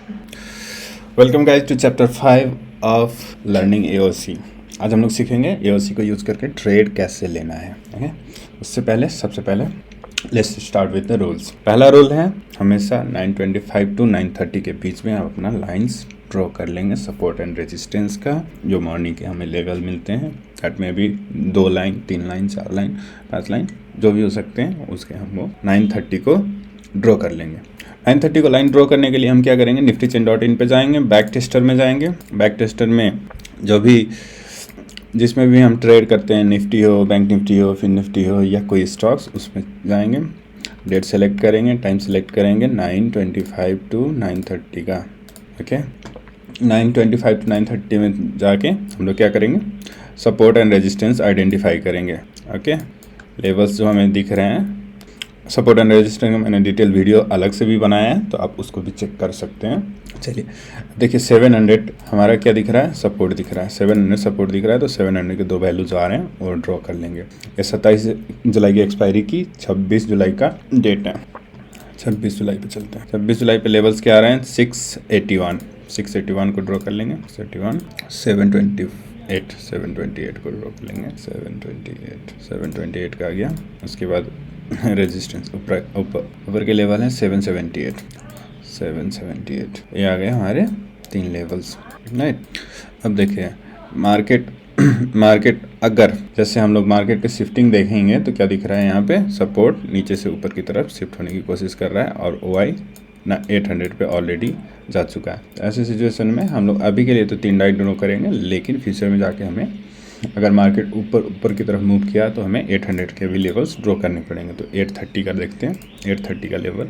Welcome guys to chapter 5 of learning AOC. आज हम लोग सीखेंगे एओसी को यूज़ करके ट्रेड कैसे लेना है। ओके, उससे पहले सबसे पहले let's start with the rules. पहला रूल है हमेशा 925 टू 930 के बीच में आप अपना लाइंस ड्रॉ कर लेंगे सपोर्ट एंड रेजिस्टेंस का। जो मॉर्निंग के हमें लेवल मिलते हैं दैट में भी 2 लाइन 3 लाइन 4 लाइन 5 लाइन जो भी हो सकते हैं, उसके हम वो 930 को ड्रॉ कर लेंगे। 930 को लाइन ड्रॉ करने के लिए हम क्या करेंगे, निफ्टी चेन डॉट इन पर जाएंगे, बैक टेस्टर में जाएंगे। बैक टेस्टर में जो भी जिसमें भी हम ट्रेड करते हैं, निफ्टी हो, बैंक निफ्टी हो, फिन निफ्टी हो या कोई स्टॉक्स, उसमें जाएंगे। डेट सेलेक्ट करेंगे, टाइम सेलेक्ट करेंगे 925 टू 930 का। ओके, 925 टू 930 में जाके हम लोग क्या करेंगे, सपोर्ट एंड रेजिस्टेंस आइडेंटिफाई करेंगे। ओके, लेवल्स जो हमें दिख रहे हैं, सपोर्ट एंड रेजिस्टेंस का मैंने डिटेल वीडियो अलग से भी बनाया है, तो आप उसको भी चेक कर सकते हैं। चलिए देखिए, 700 हमारा क्या दिख रहा है, सपोर्ट दिख रहा है। 700 सपोर्ट दिख रहा है, तो 700 के 2 वैल्यूज आ रहे हैं वो ड्रॉ कर लेंगे। ये 27 जुलाई की एक्सपायरी की 26 जुलाई का डेट है। 26 जुलाई पे चलते हैं। 26 जुलाई पे लेवल्स क्या आ रहे हैं, 681 को ड्रॉ कर लेंगे। 728 को ड्रॉ कर लेंगे। 728 का आ गया। उसके बाद रेजिस्टेंस ऊपर के लेवल हैं 778 ये आ गए हमारे 3 लेवल्स, राइट। अब देखिए मार्केट अगर जैसे हम लोग मार्केट के शिफ्टिंग देखेंगे तो क्या दिख रहा है, यहाँ पे सपोर्ट नीचे से ऊपर की तरफ शिफ्ट होने की कोशिश कर रहा है और ओआई ना 800 पे ऑलरेडी जा चुका है। ऐसे सिचुएशन में हम लोग अभी के लिए तो 3 डाइट ड्रॉ करेंगे, लेकिन फ्यूचर में जाके हमें अगर मार्केट ऊपर की तरफ मूव किया तो हमें 800 के भी लेवल्स ड्रॉ करने पड़ेंगे। तो 830 का देखते हैं, 830 का लेवल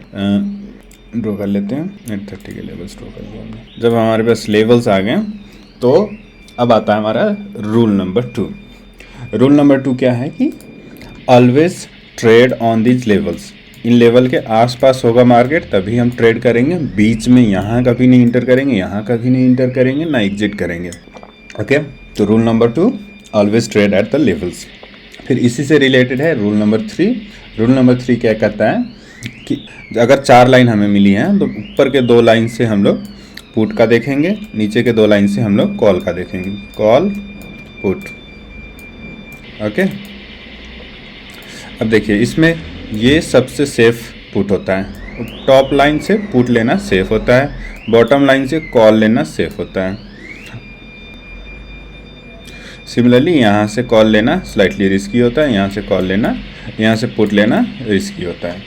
ड्रॉ कर लेते हैं। 830 के लेवल्स ड्रॉ कर लिया हमने। जब हमारे पास लेवल्स आ गए तो अब आता है हमारा रूल नंबर 2। रूल नंबर 2 क्या है कि always trade on these levels. In level के आसपास होगा मार्केट तभी हम ट्रेड करेंगे, बीच में यहाँ कभी नहीं इंटर करेंगे, यहाँ कभी नहीं इंटर करेंगे, ना एग्जिट करेंगे। ओके, तो rule number 2, always trade at the levels. फिर इसी से रिलेटेड है रूल नंबर 3। रूल नंबर 3 क्या कहता है कि अगर 4 लाइन हमें मिली हैं तो ऊपर के 2 लाइन से हम लोग पुट का देखेंगे, नीचे के 2 लाइन से हम लोग कॉल का देखेंगे, कॉल पुट। ओके, अब देखिए इसमें ये सबसे सेफ पुट होता है। टॉप लाइन से पुट लेना सेफ होता है, बॉटम लाइन से कॉल लेना सेफ होता है। सिमिलरली यहाँ से कॉल लेना स्लाइटली रिस्की होता है, यहाँ से कॉल लेना, यहाँ से पुट लेना रिस्की होता है।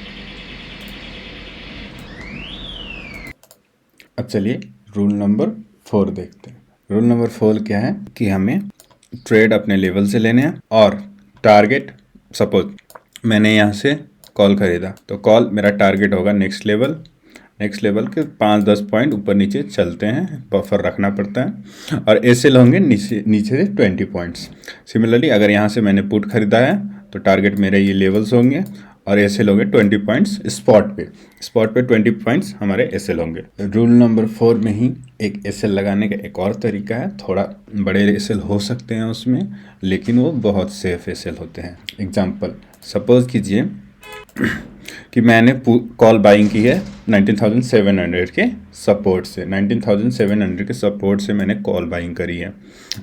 अब चलिए रूल नंबर 4 देखते हैं। रूल नंबर 4 क्या है कि हमें ट्रेड अपने लेवल से लेने हैं और टारगेट, सपोज मैंने यहाँ से कॉल खरीदा तो कॉल मेरा टारगेट होगा नेक्स्ट लेवल के 5-10 पॉइंट ऊपर नीचे चलते हैं, बफर रखना पड़ता है, और एसएल होंगे नीचे से 20 पॉइंट्स। सिमिलरली अगर यहाँ से मैंने पुट खरीदा है तो टारगेट मेरे ये लेवल्स होंगे और एसएल होंगे 20 पॉइंट्स स्पॉट पे 20 पॉइंट्स हमारे एसएल होंगे। रूल नंबर 4 में ही एक एसएल लगाने का एक और तरीका है। थोड़ा बड़े एसएल हो सकते हैं उसमें, लेकिन वो बहुत सेफ एसएल होते हैं। एग्जाम्पल सपोज कीजिए कि मैंने कॉल बाइंग की है 19,700 के सपोर्ट से। 19,700 के सपोर्ट से मैंने कॉल बाइंग करी है,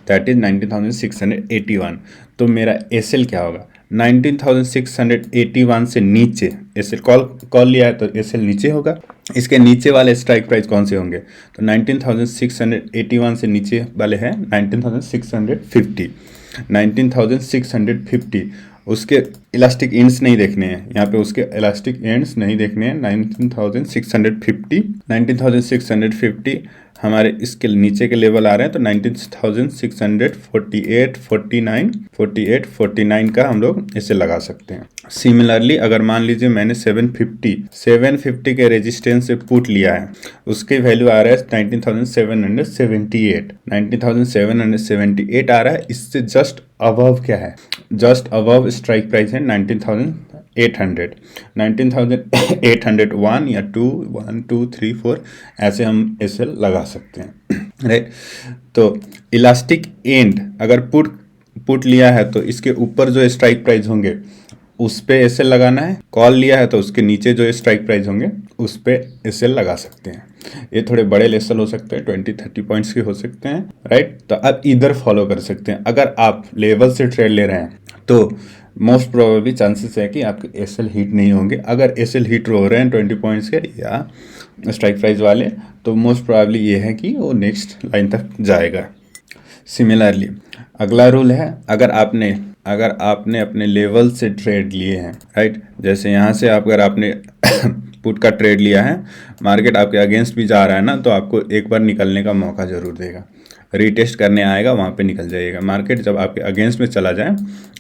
दैट इज 19,681। तो मेरा एसएल क्या होगा, 19,681 से नीचे एसएल कॉल लिया है तो एसएल नीचे होगा। इसके नीचे वाले स्ट्राइक प्राइस कौन से होंगे, तो 19,681 से नीचे वाले हैं 19,650। उसके इलास्टिक एंड्स नहीं देखने हैं यहाँ पे, उसके इलास्टिक एंड्स नहीं देखने हैं। 19,650 हमारे इसके नीचे के लेवल आ रहे हैं, तो 19,648 का हम लोग इसे लगा सकते हैं। सिमिलरली अगर मान लीजिए मैंने 750 के रेजिस्टेंस से पुट लिया है, उसके वैल्यू आ रहा है 19,778 आ रहा है। इससे जस्ट अबव क्या है, जस्ट अबव स्ट्राइक प्राइस है 19,801 या 2, 1, 2, 3, 4 ऐसे हम एसएल लगा सकते हैं, राइट। तो इलास्टिक एंड अगर पुट लिया है तो इसके ऊपर जो स्ट्राइक प्राइस होंगे उस पे एसएल लगाना है, कॉल लिया है तो उसके नीचे जो स्ट्राइक प्राइस होंगे उस पे एसएल लगा सकते हैं। ये थोड़े बड़े लेसल हो सकते हैं, 20-30 पॉइंट्स के हो सकते हैं, राइट। तो आप इधर फॉलो कर सकते हैं। अगर आप लेवल से ट्रेड ले रहे हैं तो मोस्ट प्रोबेबली चांसेस है कि आपके एसएल हिट नहीं होंगे। अगर एसएल हिट हो रहे हैं 20 पॉइंट्स के या स्ट्राइक प्राइस वाले, तो मोस्ट प्रोबेबली ये है कि वो नेक्स्ट लाइन तक जाएगा। सिमिलरली अगला रूल है, अगर आपने अपने लेवल से ट्रेड लिए हैं, राइट, जैसे यहाँ से अगर आपने पुट का ट्रेड लिया है, मार्केट आपके अगेंस्ट भी जा रहा है ना, तो आपको एक बार निकलने का मौका ज़रूर देगा। रीटेस्ट करने आएगा, वहाँ पे निकल जाइएगा। मार्केट जब आपके अगेंस्ट में चला जाए,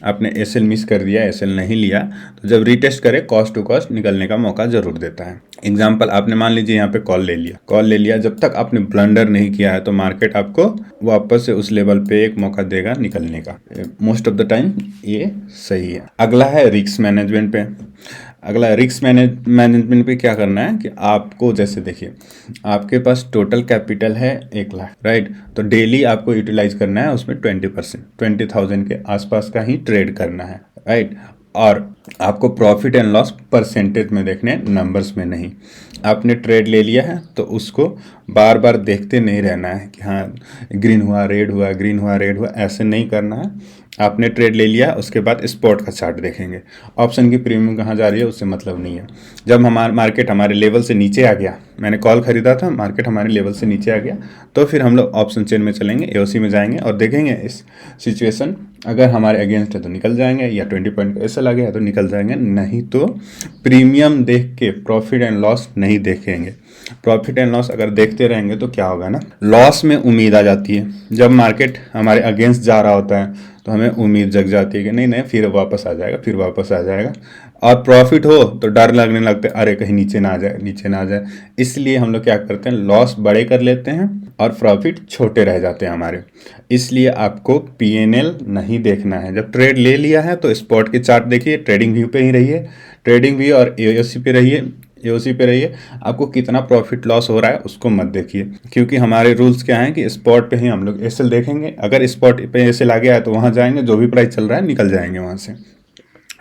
आपने एसएल मिस कर दिया, एसएल नहीं लिया, तो जब रीटेस्ट करे कॉस्ट टू कॉस्ट निकलने का मौका ज़रूर देता है। एग्जाम्पल, आपने मान लीजिए यहाँ पे कॉल ले लिया, जब तक आपने ब्लंडर नहीं किया है तो मार्केट आपको वापस से उस लेवल पे एक मौका देगा निकलने का। मोस्ट ऑफ द टाइम ये सही है। अगला है रिस्क मैनेजमेंट पे। अगला रिस्क मैनेजमेंट पे क्या करना है कि आपको, जैसे देखिए आपके पास टोटल कैपिटल है 1 लाख, राइट, तो डेली आपको यूटिलाइज करना है उसमें 20%, 20,000 के आसपास का ही ट्रेड करना है, राइट। और आपको प्रॉफिट एंड लॉस परसेंटेज में देखने हैं, नंबर्स में नहीं। आपने ट्रेड ले लिया है तो उसको बार बार देखते नहीं रहना है कि हाँ ग्रीन हुआ रेड हुआ, ग्रीन हुआ रेड हुआ, ऐसे नहीं करना है। आपने ट्रेड ले लिया, उसके बाद स्पॉट का चार्ट देखेंगे। ऑप्शन की प्रीमियम कहाँ जा रही है उससे मतलब नहीं है। जब मार्केट हमारे लेवल से नीचे आ गया, मैंने कॉल खरीदा था, मार्केट हमारे लेवल से नीचे आ गया, तो फिर हम लोग ऑप्शन चेन में चलेंगे, एओसी में जाएंगे और देखेंगे इस सिचुएशन अगर हमारे अगेंस्ट है तो निकल जाएंगे, या 20 पॉइंट का ऐसा लगे तो निकल जाएंगे, नहीं तो प्रीमियम देख के प्रॉफिट एंड लॉस नहीं देखेंगे। प्रॉफिट एंड लॉस अगर देखते रहेंगे तो क्या होगा ना, लॉस में उम्मीद आ जाती है। जब मार्केट हमारे अगेंस्ट जा रहा होता है तो हमें उम्मीद जग जाती है कि नहीं फिर वापस आ जाएगा, फिर वापस आ जाएगा। और प्रॉफिट हो तो डर लगने लगता है, अरे कहीं नीचे ना आ जाए। इसलिए हम लोग क्या करते हैं, लॉस बड़े कर लेते हैं और प्रॉफिट छोटे रह जाते हैं हमारे। इसलिए आपको पीएनएल नहीं देखना है। जब ट्रेड ले लिया है तो स्पॉट के चार्ट देखिए, ट्रेडिंग व्यू पे ही रहिए, ट्रेडिंग व्यू और एओसी पे रहिए। आपको कितना प्रॉफिट लॉस हो रहा है उसको मत देखिए, क्योंकि हमारे रूल्स क्या हैं कि स्पॉट पे ही हम लोग एसएल देखेंगे। अगर स्पॉट पे एसएल आ गया है तो वहाँ जाएंगे, जो भी प्राइस चल रहा है निकल जाएंगे वहाँ से।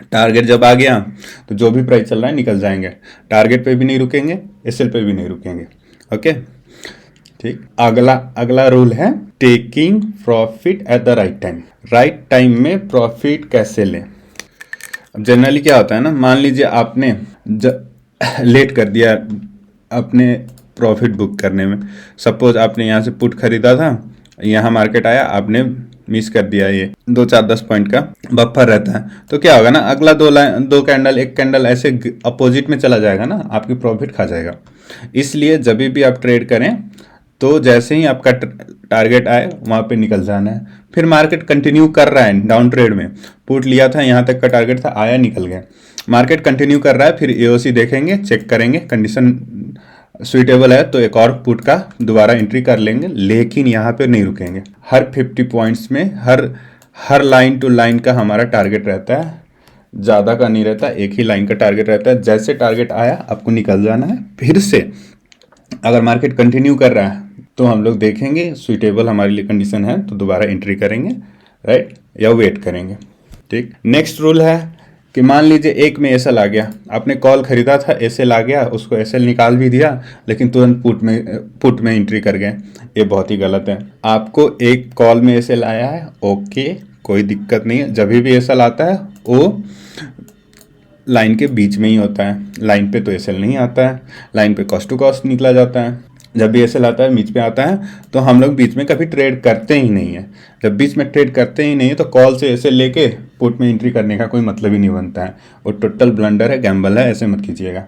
टारगेट जब आ गया तो जो भी प्राइस चल रहा है निकल जाएंगे, टारगेट पे भी नहीं रुकेंगे, एसएल पे भी नहीं रुकेंगे। ओके ठीक। अगला रूल है taking profit at the right time. Right time में प्रॉफिट कैसे लें। अब जनरली क्या होता है ना, मान लीजिए आपने लेट कर दिया अपने प्रॉफिट बुक करने में। सपोज आपने यहाँ से पुट खरीदा था, यहाँ मार्केट आया, आपने मिस कर दिया, ये 2-4-10 पॉइंट का बफर रहता है, तो क्या होगा ना, अगला दो कैंडल, एक कैंडल ऐसे अपोजिट में चला जाएगा ना, आपकी प्रॉफिट खा जाएगा। इसलिए जब भी आप ट्रेड करें तो जैसे ही आपका टारगेट आए वहाँ पे निकल जाना है। फिर मार्केट कंटिन्यू कर रहा है डाउन ट्रेड में, पुट लिया था, यहाँ तक का टारगेट था, आया निकल गया, मार्केट कंटिन्यू कर रहा है, फिर एओसी देखेंगे, चेक करेंगे, कंडीशन सुइटेबल है तो एक और पुट का दोबारा एंट्री कर लेंगे, लेकिन यहाँ पे नहीं रुकेंगे। हर 50 पॉइंट्स में हर लाइन टू लाइन का हमारा टारगेट रहता है, ज़्यादा का नहीं रहता, एक ही लाइन का टारगेट रहता है। जैसे टारगेट आया आपको निकल जाना है। फिर से अगर मार्केट कंटिन्यू कर रहा है तो हम लोग देखेंगे सुइटेबल हमारे लिए कंडीशन है तो दोबारा एंट्री करेंगे, राइट, या वेट करेंगे। ठीक। नेक्स्ट रूल है कि मान लीजिए एक में एसएल आ गया, आपने कॉल खरीदा था, एसएल आ गया, उसको एसएल निकाल भी दिया, लेकिन तुरंत पुट में एंट्री कर गए। ये बहुत ही गलत है। आपको एक कॉल में एसएल आया है, ओके, कोई दिक्कत नहीं है। जब भी एसएल आता है वो लाइन के बीच में ही होता है, लाइन पे तो एसएल नहीं आता है, लाइन पे कॉस्ट टू कॉस्ट निकला जाता है। जब भी एसएल आता है, बीच में आता है, तो हम लोग बीच में कभी ट्रेड करते ही नहीं है। जब बीच में ट्रेड करते ही नहीं है तो कॉल से एसएल लेके पुट में एंट्री करने का कोई मतलब ही नहीं बनता है। वो टोटल ब्लंडर है, गैम्बल है, ऐसे मत कीजिएगा।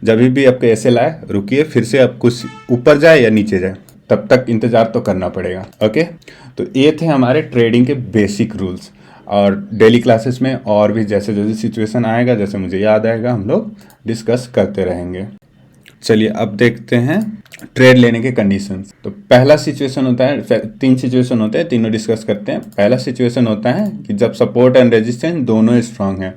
जब भी आपके एसएल आए रुकिए, फिर से आप कुछ ऊपर जाए या नीचे जाए, तब तक इंतजार तो करना पड़ेगा। ओके, तो ये थे हमारे ट्रेडिंग के बेसिक रूल्स। और डेली क्लासेस में और भी जैसे जैसे सिचुएशन आएगा, जैसे मुझे याद आएगा, हम लोग डिस्कस करते रहेंगे। चलिए अब देखते हैं ट्रेड लेने के कंडीशंस। तो पहला सिचुएशन होता है, 3 सिचुएशन होते हैं, तीनों डिस्कस करते हैं। पहला सिचुएशन होता है कि जब सपोर्ट एंड रेजिस्टेंस दोनों स्ट्रांग हैं।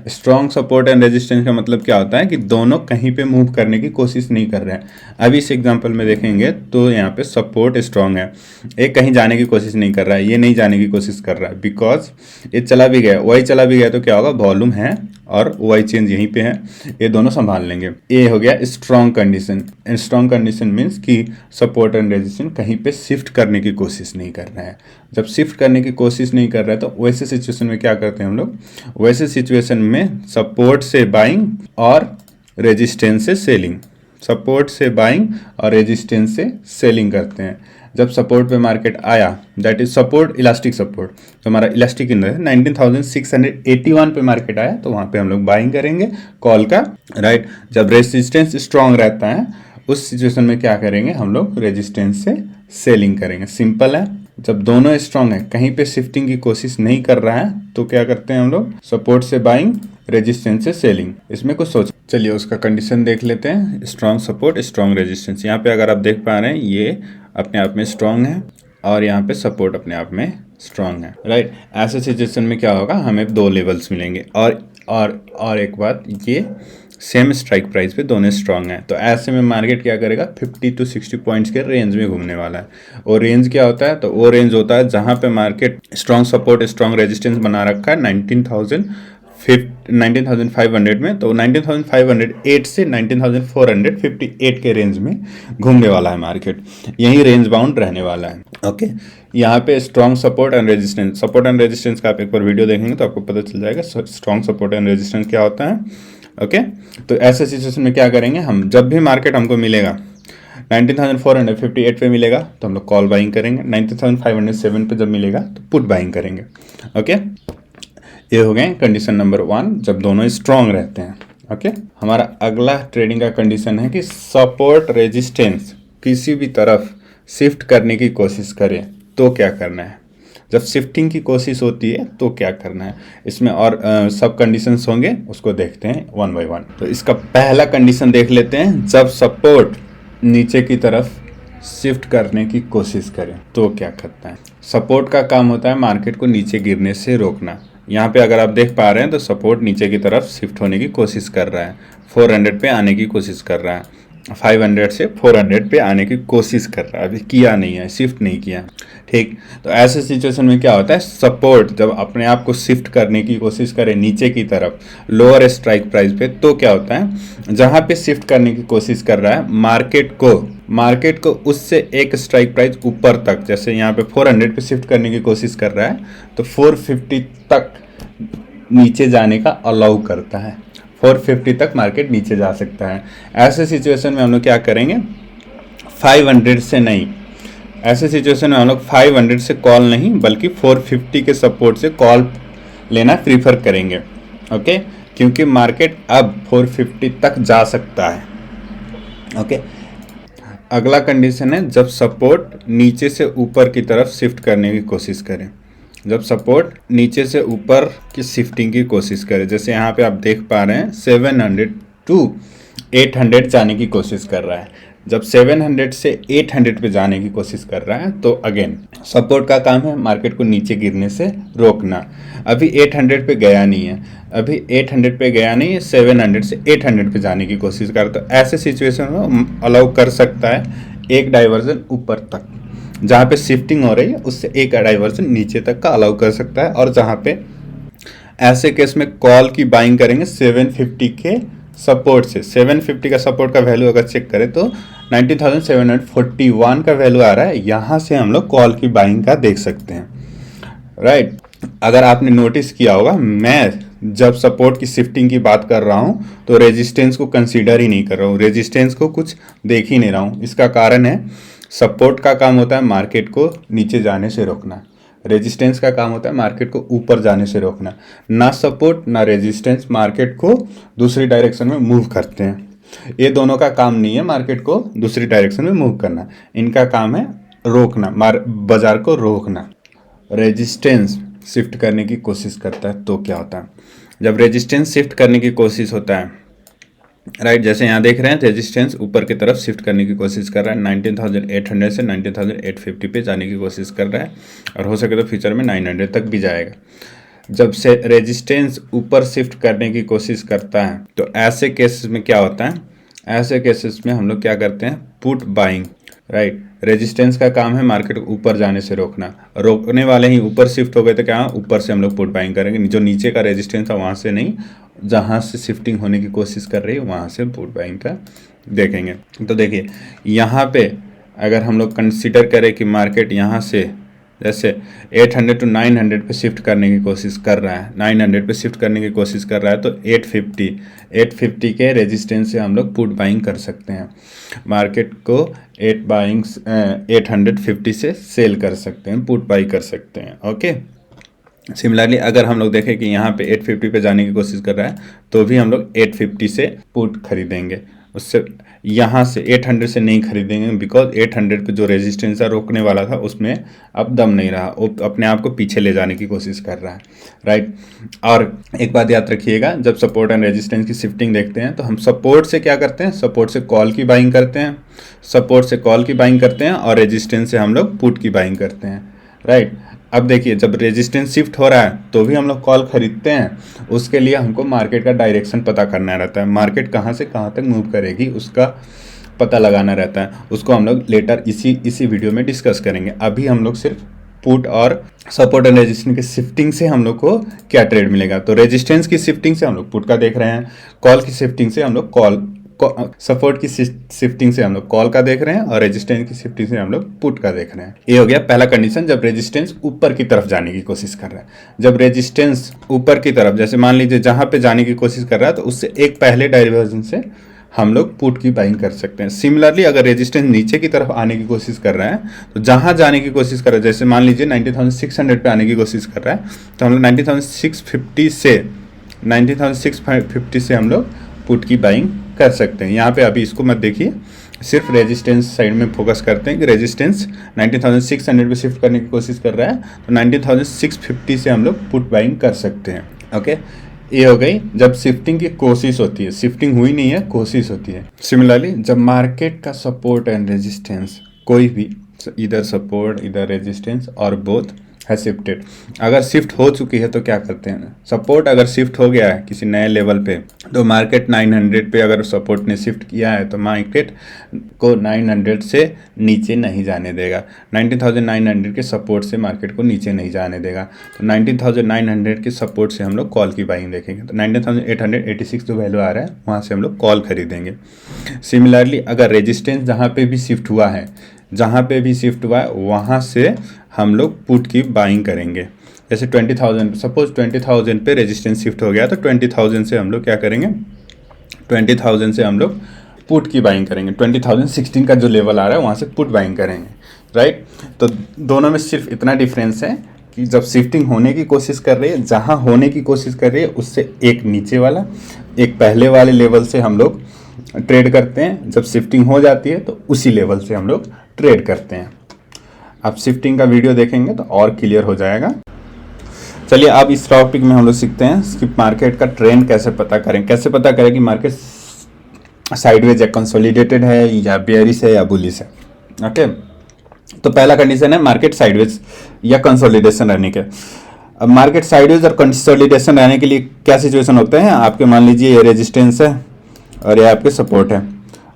स्ट्रांग सपोर्ट एंड रेजिस्टेंस का मतलब क्या होता है कि दोनों कहीं पे मूव करने की कोशिश नहीं कर रहे हैं। अभी इस एग्जांपल में देखेंगे तो यहाँ पे सपोर्ट स्ट्रांग है, एक कहीं जाने की कोशिश नहीं कर रहा है, ये नहीं जाने की कोशिश कर रहा है, बिकॉज ये चला भी गया, वही चला भी गया तो क्या होगा, वॉल्यूम है और वाई चेंज यहीं पे है, ये दोनों संभाल लेंगे। ये हो गया strong condition. Strong condition means कि सपोर्ट एंड रेजिस्टेंस कहीं पे शिफ्ट करने की कोशिश नहीं कर रहा है। जब शिफ्ट करने की कोशिश नहीं कर रहा है तो वैसे सिचुएशन में क्या करते हैं हम लोग, वैसे सिचुएशन में सपोर्ट से बाइंग और रेजिस्टेंस से सेलिंग, सपोर्ट से बाइंग और रेजिस्टेंस से सेलिंग करते हैं। जब सपोर्ट पे मार्केट आया, that is support, elastic support, तो हमारा इलास्टिक इन 19,681 पे मार्केट आया तो वहाँ पे हम लोग बाइंग करेंगे कॉल का, राइट। जब रेजिस्टेंस स्ट्रांग रहता है उस सिचुएशन में क्या करेंगे हम लोग, रेजिस्टेंस से सेलिंग करेंगे। सिंपल है। जब दोनों स्ट्रांग है, कहीं पे शिफ्टिंग की कोशिश नहीं कर रहा है तो क्या करते हैं हम लोग, सपोर्ट से बाइंग, रेजिस्टेंस से सेलिंग। इसमें कुछ सोच, चलिए उसका कंडीशन देख लेते हैं। Strong support, strong resistance. यहाँ पे अगर आप देख पा रहे हैं ये अपने आप में स्ट्रांग है और यहाँ पे सपोर्ट अपने आप में स्ट्रांग है, राइट। ऐसे सिचुएशन में क्या होगा, हमें दो लेवल्स मिलेंगे और एक बात, ये सेम स्ट्राइक प्राइस पे दोनों स्ट्रांग है। तो ऐसे में मार्केट क्या करेगा, 50 to 60 पॉइंट्स के रेंज में घूमने वाला है। और रेंज क्या होता है, तो वो रेंज होता है जहां पे market strong support strong resistance बना रखा है 19,500 में। तो 19,508 से 19,458 के रेंज में घूमने वाला है मार्केट, यही रेंज बाउंड रहने वाला है। ओके, यहाँ पे strong support and resistance, support and resistance का आप एक बार वीडियो देखेंगे तो आपको पता चल जाएगा स्ट्रॉन्ग सपोर्ट एंड रेजिस्टेंस क्या होता है। ओके, तो ऐसे सिचुएशन में क्या करेंगे हम, जब भी मार्केट हमको मिलेगा 19,458 पे मिलेगा तो हम लोग कॉल बाइंग करेंगे, 19,507 पे जब मिलेगा तो पुट बाइंग करेंगे। ओके, ये हो गए कंडीशन नंबर 1, जब दोनों स्ट्रांग रहते हैं। ओके, हमारा अगला ट्रेडिंग का कंडीशन है कि सपोर्ट रेजिस्टेंस किसी भी तरफ शिफ्ट करने की कोशिश करें तो क्या करना है, जब शिफ्टिंग की कोशिश होती है तो क्या करना है। इसमें और सब कंडीशंस होंगे, उसको देखते हैं वन बाय वन। तो इसका पहला कंडीशन देख लेते हैं, जब सपोर्ट नीचे की तरफ शिफ्ट करने की कोशिश करें तो क्या करता है। सपोर्ट का काम होता है मार्केट को नीचे गिरने से रोकना। यहाँ पे अगर आप देख पा रहे हैं तो सपोर्ट नीचे की तरफ शिफ्ट होने की कोशिश कर रहा है, 400 पे आने की कोशिश कर रहा है, 500 से 400 पे आने की कोशिश कर रहा है, अभी किया नहीं है, शिफ्ट नहीं किया। ठीक, तो ऐसे सिचुएशन में क्या होता है, सपोर्ट जब अपने आप को शिफ्ट करने की कोशिश करे नीचे की तरफ लोअर स्ट्राइक प्राइस पे, तो क्या होता है, जहां पे शिफ्ट करने की कोशिश कर रहा है मार्केट को उससे एक स्ट्राइक प्राइस ऊपर तक, जैसे यहाँ पे 400 पे शिफ्ट करने की कोशिश कर रहा है तो 450 तक नीचे जाने का अलाउ करता है, 450 तक मार्केट नीचे जा सकता है। ऐसे सिचुएशन में हम लोग क्या करेंगे, 500 से नहीं, ऐसे सिचुएशन में हम लोग 500 से कॉल नहीं बल्कि 450 के सपोर्ट से कॉल लेना प्रीफर करेंगे। ओके, क्योंकि मार्केट अब 450 तक जा सकता है। ओके, अगला कंडीशन है जब सपोर्ट नीचे से ऊपर की तरफ शिफ्ट करने की कोशिश करें, जब सपोर्ट नीचे से ऊपर की शिफ्टिंग की कोशिश करे, जैसे यहाँ पे आप देख पा रहे हैं 700 to 800 जाने की कोशिश कर रहा है। जब 700 से 800 पे जाने की कोशिश कर रहा है तो अगेन सपोर्ट का काम है मार्केट को नीचे गिरने से रोकना। अभी 800 पे गया नहीं है, 700 से 800 पे जाने की कोशिश कर, तो ऐसे सिचुएशन में अलाउ कर सकता है एक डाइवर्जन ऊपर तक, जहाँ पे शिफ्टिंग हो रही है उससे एक डाइवर्जन नीचे तक का अलाउ कर सकता है। और जहाँ पे ऐसे केस में कॉल की बाइंग करेंगे 750 के सपोर्ट से, 750 का सपोर्ट का वैल्यू अगर चेक करें तो 19,741 का वैल्यू आ रहा है, यहाँ से हम लोग कॉल की बाइंग का देख सकते हैं, राइट। अगर आपने नोटिस किया होगा, मैं जब सपोर्ट की शिफ्टिंग की बात कर रहा हूँ तो रेजिस्टेंस को कंसीडर ही नहीं कर रहा हूँ, रेजिस्टेंस को कुछ देख ही नहीं रहा हूँ। इसका कारण है सपोर्ट का काम होता है मार्केट को नीचे जाने से रोकना, रेजिस्टेंस का काम होता है मार्केट को ऊपर जाने से रोकना। ना सपोर्ट ना रेजिस्टेंस मार्केट को दूसरी डायरेक्शन में मूव करते हैं, ये दोनों का काम नहीं है मार्केट को दूसरी डायरेक्शन में मूव करना, इनका काम है रोकना, बाजार को रोकना। रेजिस्टेंस शिफ्ट करने की कोशिश करता है तो क्या होता है, जब रेजिस्टेंस शिफ्ट करने की कोशिश होता है, राइट, जैसे यहाँ देख रहे हैं रेजिस्टेंस ऊपर की तरफ शिफ्ट करने की कोशिश कर रहा है, 19,800 से 19,850 पे जाने की कोशिश कर रहा है और हो सके तो फ्यूचर में 900 तक भी जाएगा। जब से रेजिस्टेंस ऊपर शिफ्ट करने की कोशिश करता है तो ऐसे केसेस में क्या होता है, ऐसे केसेस में हम लोग क्या करते हैं, पुट बाइंग, राइट। रेजिस्टेंस का काम है मार्केट को ऊपर जाने से रोकना, रोकने वाले ही ऊपर शिफ्ट हो गए तो क्या ऊपर से हम लोग पुट बाइंग करेंगे, जो नीचे का रेजिस्टेंस है वहाँ से नहीं, जहाँ से शिफ्टिंग होने की कोशिश कर रही है वहाँ से पुट बाइंग का देखेंगे। तो देखिए यहाँ पे अगर हम लोग कंसीडर करें कि मार्केट यहाँ से जैसे 800 टू 900 पे शिफ्ट करने की कोशिश कर रहा है, 900 पे शिफ्ट करने की कोशिश कर रहा है, तो 850 के रेजिस्टेंस से हम लोग पुट बाइंग कर सकते हैं। मार्केट को 850 से सेल कर सकते हैं, पुट बाई कर सकते हैं। ओके, सिमिलरली अगर हम लोग देखें कि यहाँ पे 850 पे जाने की कोशिश कर रहा है तो भी हम लोग 850 से पुट खरीदेंगे, उससे यहाँ से 800 से नहीं खरीदेंगे, बिकॉज 800 पे जो रेजिस्टेंस रोकने वाला था उसमें अब दम नहीं रहा, वो अपने आप को पीछे ले जाने की कोशिश कर रहा है, राइट। और एक बात याद रखिएगा, जब सपोर्ट एंड रेजिस्टेंस की शिफ्टिंग देखते हैं तो हम सपोर्ट से क्या करते हैं, सपोर्ट से कॉल की बाइंग करते हैं, सपोर्ट से कॉल की बाइंग करते हैं और रेजिस्टेंस से हम लोग पुट की बाइंग करते हैं, राइट। अब देखिए जब रेजिस्टेंस शिफ्ट हो रहा है तो भी हम लोग कॉल खरीदते हैं, उसके लिए हमको मार्केट का डायरेक्शन पता करना रहता है, मार्केट कहाँ से कहाँ तक मूव करेगी उसका पता लगाना रहता है, उसको हम लोग लेटर इसी वीडियो में डिस्कस करेंगे। अभी हम लोग सिर्फ पुट और सपोर्ट एंड रेजिस्टेंस की शिफ्टिंग से हम लोग को क्या ट्रेड मिलेगा। तो रेजिस्टेंस की शिफ्टिंग से हम लोग पुट का देख रहे हैं, कॉल की शिफ्टिंग से हम लोग सपोर्ट की शिफ्टिंग से हम लोग कॉल का देख रहे हैं और रेजिस्टेंस की शिफ्टिंग से हम लोग पुट का देख रहे हैं। ये हो गया पहला कंडीशन, जब रेजिस्टेंस ऊपर की तरफ जाने की कोशिश कर रहा है। जब रेजिस्टेंस ऊपर की तरफ, जैसे मान लीजिए जहां पे जाने की कोशिश कर रहा है तो उससे एक पहले डाइवर्जन से हम लोग पुट की बाइंग कर सकते हैं। सिमिलरली अगर रेजिस्टेंस नीचे की तरफ आने की कोशिश कर रहा है तो जहां जाने की कोशिश कर रहा है, जैसे मान लीजिए 90,600 पे आने की कोशिश कर रहा है तो हम लोग 90,650 से हम लोग पुट की बाइंग कर सकते हैं। यहाँ पे अभी इसको मत देखिए, सिर्फ रेजिस्टेंस साइड में फोकस करते हैं कि रेजिस्टेंस 90,600 पे शिफ्ट करने की कोशिश कर रहा है तो 90,650 से हम लोग पुट बाइंग कर सकते हैं। ओके, ये हो गई जब शिफ्टिंग की कोशिश होती है, शिफ्टिंग हुई नहीं है, कोशिश होती है। सिमिलरली जब मार्केट का सपोर्ट एंड रेजिस्टेंस कोई भी, इधर सपोर्ट इधर रेजिस्टेंस और बोथ है शिफ्टेड, अगर शिफ्ट हो चुकी है तो क्या करते हैं, सपोर्ट अगर शिफ्ट हो गया है किसी नए लेवल पे तो मार्केट 900 पे अगर सपोर्ट ने शिफ्ट किया है तो मार्केट को 900 से नीचे नहीं जाने देगा, 19,900 के सपोर्ट से मार्केट को नीचे नहीं जाने देगा। तो 19,900 के सपोर्ट से हम लोग कॉल की बाइंग देखेंगे, तो 19,886 जो वैल्यू आ रहा है वहाँ से हम लोग कॉल खरीदेंगे। सिमिलरली अगर रेजिस्टेंस जहाँ पे भी शिफ्ट हुआ है, वहाँ से हम लोग पुट की बाइंग करेंगे। जैसे 20,000, सपोज 20,000 पे रेजिस्टेंस शिफ्ट हो गया तो 20,000 से हम लोग क्या करेंगे, 20,000 से हम लोग पुट की बाइंग करेंगे। 20,016 का जो लेवल आ रहा है वहाँ से पुट बाइंग करेंगे, राइट। तो दोनों में सिर्फ इतना डिफरेंस है कि जब शिफ्टिंग होने की कोशिश कर रही है, जहाँ होने की कोशिश कर रही है उससे एक नीचे वाला, एक पहले वाले लेवल से हम लोग ट्रेड करते हैं। जब शिफ्टिंग हो जाती है तो उसी लेवल से हम लोग ट्रेड करते हैं। आप शिफ्टिंग का वीडियो देखेंगे तो और क्लियर हो जाएगा। चलिए अब इस टॉपिक में हम लोग सीखते हैं कि मार्केट का ट्रेंड कैसे पता करें, कि मार्केट साइडवेज या कंसोलिडेटेड है या बेयरिश है या बुलिश है। ओके, तो पहला कंडीशन है मार्केट साइडवेज या कंसोलिडेशन रहने के। अब मार्केट साइडवेज और कंसोलिडेशन रहने के लिए क्या सिचुएशन होते हैं, आपके मान लीजिए ये रेजिस्टेंस है और ये आपके सपोर्ट है,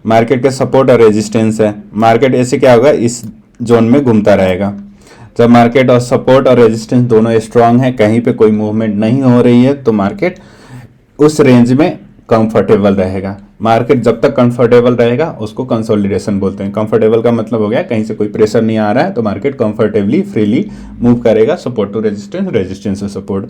मार्केट के सपोर्ट और रेजिस्टेंस है। मार्केट ऐसे क्या होगा, इस जोन में घूमता रहेगा। जब मार्केट और सपोर्ट और रेजिस्टेंस दोनों स्ट्रांग है, कहीं पे कोई मूवमेंट नहीं हो रही है, तो मार्केट उस रेंज में कंफर्टेबल रहेगा। मार्केट जब तक कंफर्टेबल रहेगा उसको कंसोलिडेशन बोलते हैं। कंफर्टेबल का मतलब हो गया कहीं से कोई प्रेशर नहीं आ रहा है तो मार्केट कंफर्टेबली फ्रीली मूव करेगा, support to resistance, resistance to support.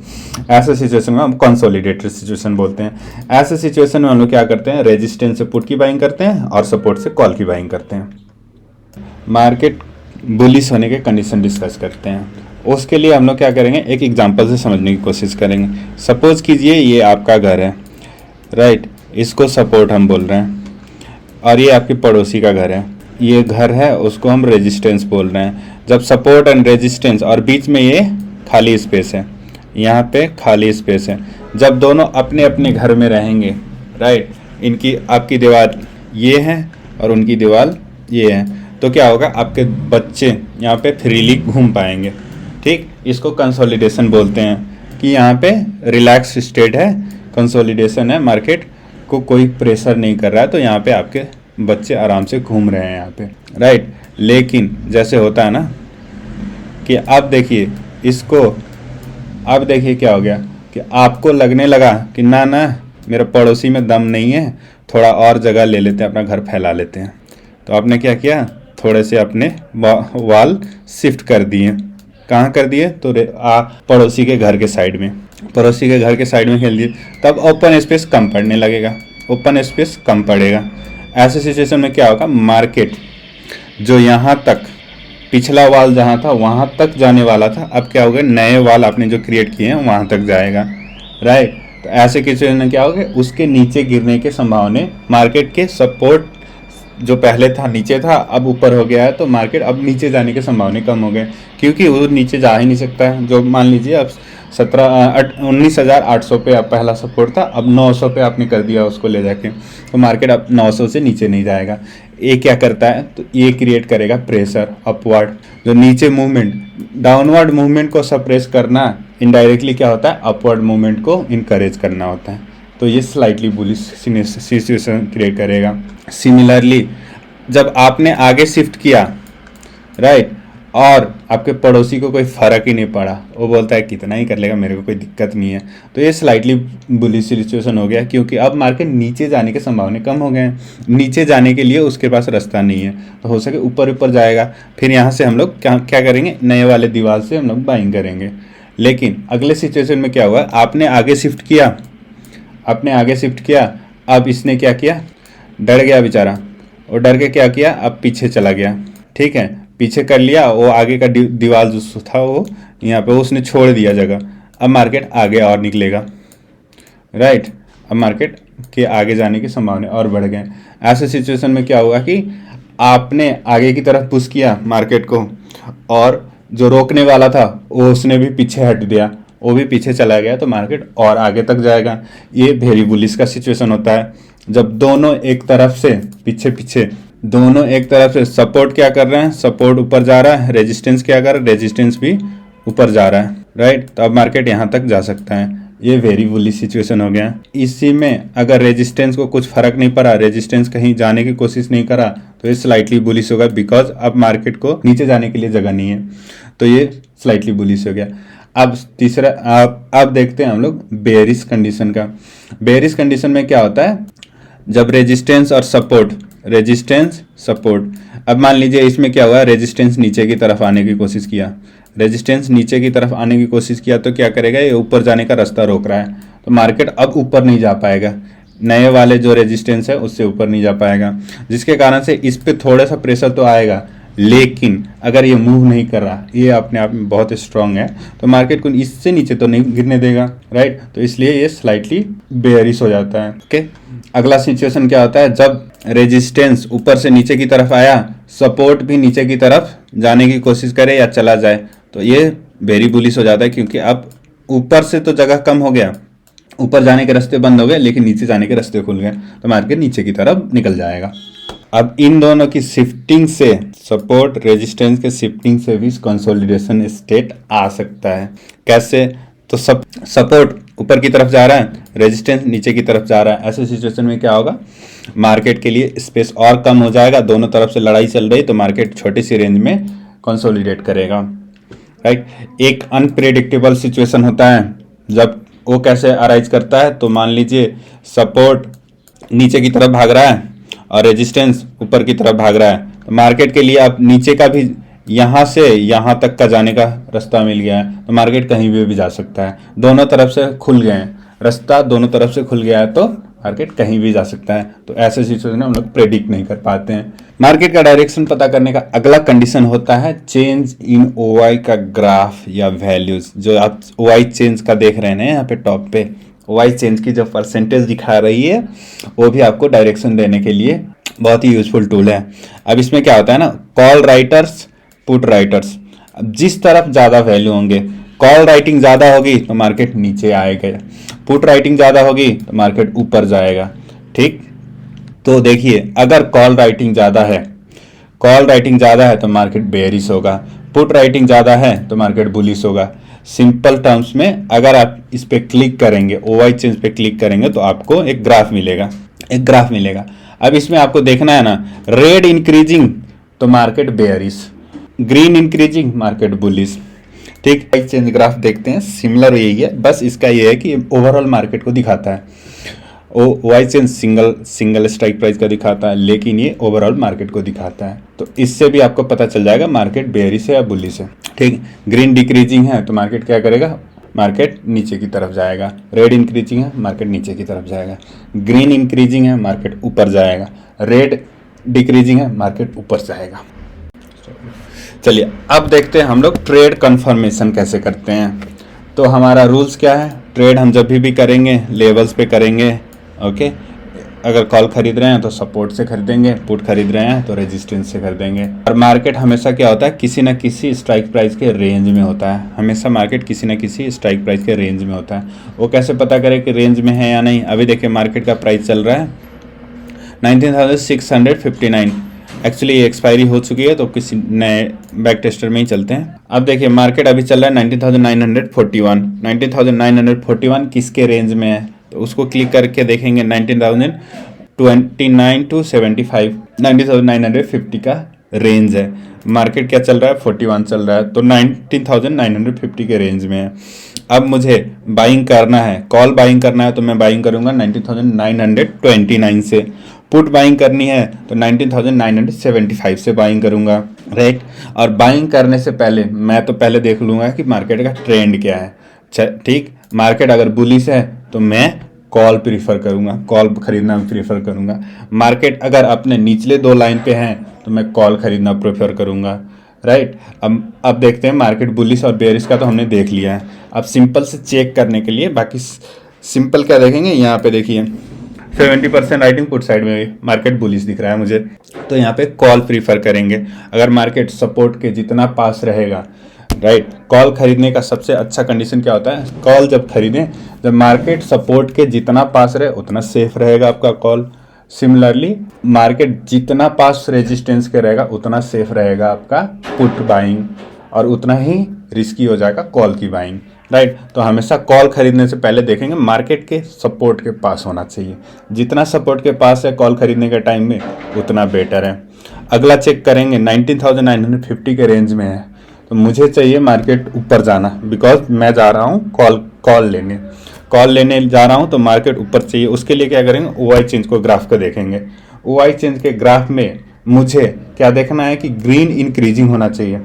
ऐसे सिचुएशन में हम कंसोलिडेटेड सिचुएशन बोलते हैं। ऐसे सिचुएशन में हम लोग क्या करते हैं, रेजिस्टेंस से पुट की बाइंग करते हैं और सपोर्ट से कॉल की बाइंग करते हैं। मार्केट बुलिश होने के कंडीशन डिस्कस करते हैं, उसके लिए हम लोग क्या करेंगे, एक एग्जांपल से समझने की कोशिश करेंगे। सपोज कीजिए ये आपका घर है, राइट, इसको सपोर्ट हम बोल रहे हैं, और ये आपके पड़ोसी का घर है, ये घर है उसको हम रेजिस्टेंस बोल रहे हैं। जब सपोर्ट एंड रेजिस्टेंस और बीच में ये खाली स्पेस है, यहाँ पे खाली स्पेस है, जब दोनों अपने अपने घर में रहेंगे, राइट, इनकी आपकी दीवार ये है और उनकी दीवार ये है, तो क्या होगा, आपके बच्चे यहाँ पे फ्रीली घूम पाएंगे। ठीक, इसको कंसोलिडेशन बोलते हैं कि यहाँ पे रिलैक्स स्टेट है, कंसोलिडेशन है, मार्केट को कोई प्रेशर नहीं कर रहा है, तो यहाँ पे आपके बच्चे आराम से घूम रहे हैं यहाँ पे, राइट। लेकिन जैसे होता है ना कि अब देखिए इसको, अब देखिए क्या हो गया कि आपको लगने लगा कि ना मेरा पड़ोसी में दम नहीं है, थोड़ा और जगह ले लेते हैं, अपना घर फैला लेते हैं। तो आपने क्या किया, थोड़े से अपने वाल शिफ्ट कर दिए। कहाँ कर दिए, तो पड़ोसी के घर के साइड में, पड़ोसी के घर के साइड में खेल दिए। तब ओपन स्पेस कम पड़ने लगेगा, ओपन स्पेस कम पड़ेगा। ऐसे सिचुएशन में क्या होगा, मार्केट जो यहाँ तक पिछला वाल जहाँ था वहाँ तक जाने वाला था, अब क्या होगा, नए वाल आपने जो क्रिएट किए हैं वहाँ तक जाएगा, राइट। तो ऐसे सिचुएशन में क्या होगा, उसके नीचे गिरने के संभावना, मार्केट के सपोर्ट जो पहले था नीचे था अब ऊपर हो गया है, तो मार्केट अब नीचे जाने की संभावना कम हो गए, क्योंकि वो नीचे जा ही नहीं सकता है। जो मान लीजिए अब 19,800 पे अब पहला सपोर्ट था, अब 900 पे आपने कर दिया उसको ले जाके, तो मार्केट अब 900 से नीचे नहीं जाएगा। ये क्या करता है, तो ये क्रिएट करेगा प्रेशर अपवर्ड, जो नीचे मूवमेंट, डाउनवर्ड मूवमेंट को सप्रेस करना इनडायरेक्टली क्या होता है, अपवर्ड मूवमेंट को इनकरेज करना होता है। तो ये स्लाइटली बुलिश सिचुएशन क्रिएट करेगा। सिमिलरली जब आपने आगे शिफ्ट किया, राइट, और आपके पड़ोसी को कोई फ़र्क ही नहीं पड़ा, वो बोलता है कितना ही कर लेगा, मेरे को कोई दिक्कत नहीं है, तो ये स्लाइटली बुलिश सिचुएशन हो गया, क्योंकि अब मार्केट नीचे जाने की संभावना कम हो गए हैं। नीचे जाने के लिए उसके पास रास्ता नहीं है, तो हो सके ऊपर ऊपर जाएगा। फिर यहाँ से हम लोग क्या करेंगे, नए वाले दीवार से हम लोग बाइंग करेंगे। लेकिन अगले सिचुएशन में क्या हुआ, आपने आगे शिफ्ट किया, आपने आगे शिफ्ट किया, अब इसने क्या किया, डर गया बेचारा, और डर के क्या किया, अब पीछे चला गया, ठीक है, पीछे कर लिया, वो आगे का दीवार जो था वो यहाँ पे उसने छोड़ दिया जगह। अब मार्केट आगे और निकलेगा, राइट, अब मार्केट के आगे जाने की संभावना और बढ़ गए। ऐसे सिचुएशन में क्या होगा कि आपने आगे की तरफ पुश किया मार्केट को, और जो रोकने वाला था वो उसने भी पीछे हट दिया, वो भी पीछे चला गया, तो मार्केट और आगे तक जाएगा। ये वेरी बुलिश का सिचुएशन होता है, जब दोनों एक तरफ से पीछे दोनों एक तरफ से सपोर्ट क्या कर रहे हैं, सपोर्ट ऊपर जा रहा है, रेजिस्टेंस क्या कर रहा है, रेजिस्टेंस भी ऊपर जा रहा है, राइट। तो अब मार्केट यहाँ तक जा सकता है। ये वेरी बुलिश सिचुएशन हो गया। इसी में अगर रेजिस्टेंस को कुछ फर्क नहीं पड़ा, रेजिस्टेंस कहीं जाने की कोशिश नहीं करा, तो ये स्लाइटली बुलिश होगा, बिकॉज अब मार्केट को नीचे जाने के लिए जगह नहीं है, तो ये स्लाइटली बुलिश हो गया। अब तीसरा, अब देखते हैं हम लोग बेयरिश कंडीशन का। बेयरिश कंडीशन में क्या होता है, जब रेजिस्टेंस और सपोर्ट, रेजिस्टेंस सपोर्ट, अब मान लीजिए इसमें क्या हुआ, रेजिस्टेंस नीचे की तरफ आने की कोशिश किया, रेजिस्टेंस नीचे की तरफ आने की कोशिश किया, तो क्या करेगा, ये ऊपर जाने का रास्ता रोक रहा है, तो मार्केट अब ऊपर नहीं जा पाएगा, नए वाले जो रेजिस्टेंस है उससे ऊपर नहीं जा पाएगा, जिसके कारण से इस पर थोड़ा सा प्रेशर तो आएगा। लेकिन अगर ये मूव नहीं कर रहा, ये अपने आप में बहुत स्ट्रांग है, तो मार्केट को इससे नीचे तो नहीं गिरने देगा, राइट। तो इसलिए ये स्लाइटली बेयरिश हो जाता है, ओके। अगला सिचुएशन क्या होता है, जब रेजिस्टेंस ऊपर से नीचे की तरफ आया, सपोर्ट भी नीचे की तरफ जाने की कोशिश करे या चला जाए, तो ये वेरी बुलिश हो जाता है, क्योंकि अब ऊपर से तो जगह कम हो गया, ऊपर जाने के रास्ते बंद हो गए, लेकिन नीचे जाने के रास्ते खुल गए, तो मार्केट नीचे की तरफ निकल जाएगा। अब इन दोनों की शिफ्टिंग से, सपोर्ट रेजिस्टेंस के शिफ्टिंग से भी कंसोलिडेशन स्टेट आ सकता है। कैसे, तो सपोर्ट ऊपर की तरफ जा रहा है, रेजिस्टेंस नीचे की तरफ जा रहा है, ऐसे सिचुएशन में क्या होगा, मार्केट के लिए स्पेस और कम हो जाएगा, दोनों तरफ से लड़ाई चल रही, तो मार्केट छोटी सी रेंज में कंसोलिडेट करेगा, राइट। एक अनप्रेडिक्टेबल सिचुएशन होता है, जब वो कैसे अराइज करता है, तो मान लीजिए सपोर्ट नीचे की तरफ भाग रहा है और रेजिस्टेंस ऊपर की तरफ भाग रहा है, तो मार्केट के लिए अब नीचे का भी यहाँ से यहाँ तक का जाने का रास्ता मिल गया है, तो मार्केट कहीं भी जा सकता है, दोनों तरफ से खुल गए हैं रास्ता, दोनों तरफ से खुल गया है, तो मार्केट कहीं भी जा सकता है। तो ऐसे सिचुएशन हम लोग प्रेडिक्ट नहीं कर पाते हैं। मार्केट का डायरेक्शन पता करने का अगला कंडीशन होता है चेंज इन ओवाई का ग्राफ या वैल्यूज। जो आप ओवाई चेंज का देख रहे हैं यहाँ पे टॉप पे, ओवाई चेंज की जो परसेंटेज दिखा रही है, वो भी आपको डायरेक्शन देने के लिए बहुत ही यूजफुल टूल है। अब इसमें क्या होता है ना, कॉल राइटर्स, पुट राइटर्स, अब जिस तरफ ज़्यादा वैल्यू होंगे, कॉल राइटिंग ज़्यादा होगी तो मार्केट नीचे आएगा, पुट राइटिंग ज़्यादा होगी तो मार्केट ऊपर जाएगा, ठीक। तो देखिए, अगर कॉल राइटिंग ज़्यादा है, कॉल राइटिंग ज़्यादा है तो मार्केट बेयरिश होगा, पुट राइटिंग ज़्यादा है तो मार्केट बुलिश होगा। सिंपल टर्म्स में अगर आप इस पे क्लिक करेंगे, ओवाई चेंज पे क्लिक करेंगे, तो आपको एक ग्राफ मिलेगा, एक ग्राफ मिलेगा। अब इसमें आपको देखना है ना, रेड इंक्रीजिंग तो market bearish, green increasing market bullish, ठीक। चेंज ग्राफ देखते हैं, सिमिलर यही है, बस इसका ये है कि ओवरऑल मार्केट को दिखाता है। वाई चेन सिंगल स्ट्राइक प्राइस का दिखाता है, लेकिन ये ओवरऑल मार्केट को दिखाता है। तो इससे भी आपको पता चल जाएगा मार्केट बेयरिश है या बुलिश है। ठीक, ग्रीन डिक्रीजिंग है तो मार्केट क्या करेगा, मार्केट नीचे की तरफ जाएगा। रेड इंक्रीजिंग है, मार्केट नीचे की तरफ जाएगा। ग्रीन इंक्रीजिंग है, मार्केट ऊपर जाएगा। रेड डिक्रीजिंग है, मार्केट ऊपर जाएगा। चलिए अब देखते हैं हम लोग ट्रेड कंफर्मेशन कैसे करते हैं। तो हमारा रूल्स क्या है, ट्रेड हम जब भी करेंगे लेवल्स पे करेंगे। ओके, अगर कॉल खरीद रहे हैं तो सपोर्ट से खरीदेंगे, पुट खरीद रहे हैं तो रेजिस्टेंस से खरीदेंगे। और मार्केट हमेशा क्या होता है, किसी न किसी स्ट्राइक प्राइस के रेंज में होता है। हमेशा मार्केट किसी न किसी स्ट्राइक प्राइस के रेंज में होता है। वो कैसे पता करें कि रेंज में है या नहीं। अभी देखिए मार्केट का प्राइस चल रहा है 19,659। एक्चुअली ये एक्सपायरी हो चुकी है तो किसी नए बैक टेस्टर में ही चलते हैं। अब देखिए मार्केट अभी चल रहा है 19,941। 19,941 किसके रेंज में है, तो उसको क्लिक करके देखेंगे 19,029 to 75, 19,950 का रेंज है। मार्केट क्या चल रहा है, 41 चल रहा है, तो 19,950 के रेंज में है। अब मुझे बाइंग करना है, कॉल बाइंग करना है तो मैं बाइंग करूंगा 19,929 से। पुट बाइंग करनी है तो 19,975 से बाइंग करूंगा, राइट। और बाइंग करने से पहले मैं तो पहले देख लूंगा कि मार्केट का ट्रेंड क्या है। ठीक, मार्केट अगर बुलिश है तो मैं कॉल प्रीफर करूंगा, कॉल खरीदना प्रीफर करूंगा। मार्केट अगर अपने निचले दो लाइन पे हैं तो मैं कॉल खरीदना प्रेफर करूंगा, राइट। अब देखते हैं मार्केट बुलिश और बेयरिश का तो हमने देख लिया है। अब सिंपल से चेक करने के लिए बाकी सिंपल क्या देखेंगे, यहाँ पे देखिए 70% राइटिंग पुट साइड में मार्केट बुलिश दिख रहा है मुझे, तो यहाँ पे कॉल प्रीफर करेंगे। अगर मार्केट सपोर्ट के जितना पास रहेगा, राइट। कॉल खरीदने का सबसे अच्छा कंडीशन क्या होता है, कॉल जब खरीदें जब मार्केट सपोर्ट के जितना पास रहे उतना सेफ रहेगा आपका कॉल। सिमिलरली मार्केट जितना पास रेजिस्टेंस के रहेगा उतना सेफ रहेगा आपका पुट बाइंग, और उतना ही रिस्की हो जाएगा कॉल की बाइंग, राइट। तो हमेशा कॉल खरीदने से पहले देखेंगे मार्केट के सपोर्ट के पास होना चाहिए। जितना सपोर्ट के पास है कॉल खरीदने के टाइम में उतना बेटर है। अगला चेक करेंगे 19,950 के रेंज में है तो मुझे चाहिए मार्केट ऊपर जाना, बिकॉज मैं जा रहा हूँ कॉल लेने जा रहा हूँ तो मार्केट ऊपर चाहिए। उसके लिए क्या करेंगे, OI चेंज को ग्राफ को देखेंगे। OI चेंज के ग्राफ में मुझे क्या देखना है कि ग्रीन इंक्रीजिंग होना चाहिए।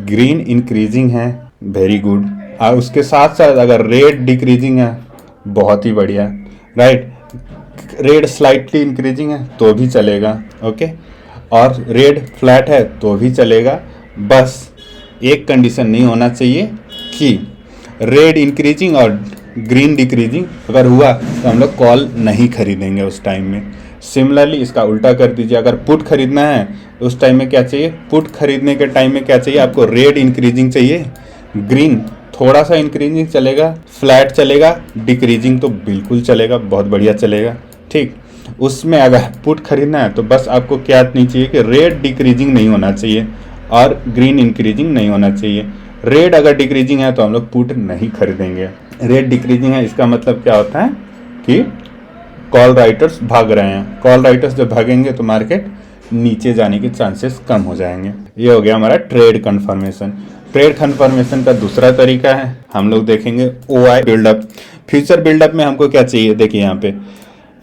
ग्रीन इंक्रीजिंग है, वेरी गुड। और उसके साथ साथ अगर रेड डिक्रीजिंग है, बहुत ही बढ़िया, राइट। रेड स्लाइटली इंक्रीजिंग है तो भी चलेगा, ओके। और रेड फ्लैट है तो भी चलेगा। बस एक कंडीशन नहीं होना चाहिए कि रेड इंक्रीजिंग और ग्रीन डिक्रीजिंग अगर हुआ तो हम लोग कॉल नहीं खरीदेंगे उस टाइम में। सिमिलरली इसका उल्टा कर दीजिए, अगर पुट खरीदना है तो उस टाइम में क्या चाहिए, पुट खरीदने के टाइम में क्या चाहिए आपको, रेड इंक्रीजिंग चाहिए, ग्रीन थोड़ा सा इंक्रीजिंग चलेगा, फ्लैट चलेगा, डिक्रीजिंग तो बिल्कुल चलेगा, बहुत बढ़िया चलेगा, ठीक। उसमें अगर पुट खरीदना है तो बस आपको क्या नहीं चाहिए कि रेड डिक्रीजिंग नहीं होना चाहिए और ग्रीन इंक्रीजिंग नहीं होना चाहिए। रेड अगर डिक्रीजिंग है तो हम लोग पुट नहीं खरीदेंगे। रेड डिक्रीजिंग है इसका मतलब क्या होता है कि कॉल राइटर्स भाग रहे हैं। कॉल राइटर्स जब भागेंगे तो मार्केट नीचे जाने के चांसेस कम हो जाएंगे। ये हो गया हमारा ट्रेड कंफर्मेशन। ट्रेड कंफर्मेशन का दूसरा तरीका है, हम लोग देखेंगे OI बिल्डअप। फ्यूचर बिल्डअप में हमको क्या चाहिए, देखिए यहाँ पे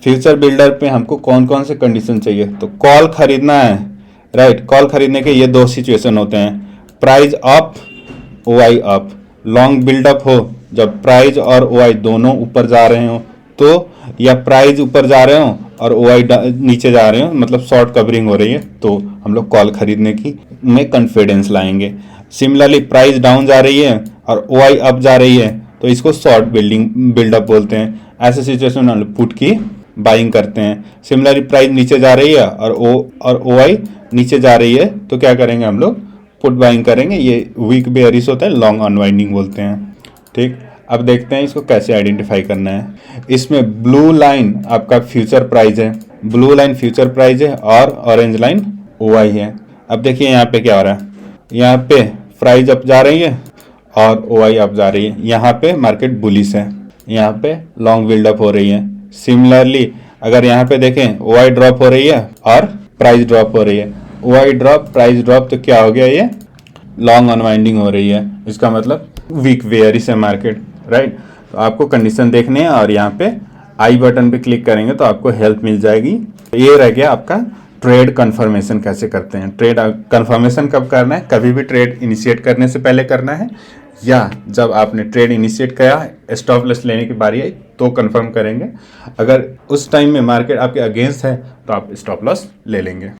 फ्यूचर बिल्डअप में हमको कौन कौन से कंडीशन चाहिए। तो कॉल खरीदना है, राइट। कॉल खरीदने के ये दो सिचुएशन होते हैं, price up, OI up. Long buildup हो जब प्राइस और OI दोनों ऊपर जा रहे हो तो, या प्राइस ऊपर जा रहे हो और OI नीचे जा रहे हो, मतलब शॉर्ट कवरिंग हो रही है, तो हम लोग कॉल खरीदने की में कॉन्फिडेंस लाएंगे। सिमिलरली प्राइस डाउन जा रही है और OI अप जा रही है तो इसको शॉर्ट बिल्डअप बोलते हैं। ऐसे सिचुएशन में हम लोग पुट की बाइंग करते हैं। सिमिलरली प्राइस नीचे जा रही है और OI नीचे जा रही है तो क्या करेंगे, हम लोग पुट बाइंग करेंगे। ये वीक बेयरिश होता है, लॉन्ग अनवाइंडिंग बोलते हैं, ठीक। अब देखते हैं इसको कैसे आइडेंटिफाई करना है। इसमें ब्लू लाइन आपका फ्यूचर प्राइस है, ब्लू लाइन फ्यूचर प्राइस है और ऑरेंज लाइन OI है। अब देखिए यहाँ पे क्या हो रहा है, यहाँ पे प्राइस अप जा रही है और OI अप जा रही है। यहाँ पे मार्केट बुलिश है, यहाँ पे लॉन्ग बिल्डअप हो रही है। सिमिलरली अगर यहाँ पे देखें OI ड्रॉप हो रही है और प्राइस ड्रॉप हो रही है, OI ड्रॉप प्राइस ड्रॉप, तो क्या हो गया, ये लॉन्ग अनवाइंडिंग हो रही है। इसका मतलब वीक बेयरिश है मार्केट, राइट। तो आपको कंडीशन देखने हैं और यहाँ पे आई बटन पे क्लिक करेंगे तो आपको हेल्प मिल जाएगी। ये रह गया आपका ट्रेड कंफर्मेशन कैसे करते हैं। ट्रेड कंफर्मेशन कब करना है, कभी भी ट्रेड इनिशिएट करने से पहले करना है, या जब आपने ट्रेड इनिशिएट किया स्टॉप लॉस लेने की बारी आई तो कंफर्म करेंगे। अगर उस टाइम में मार्केट आपके अगेंस्ट है तो आप स्टॉप लॉस ले लेंगे।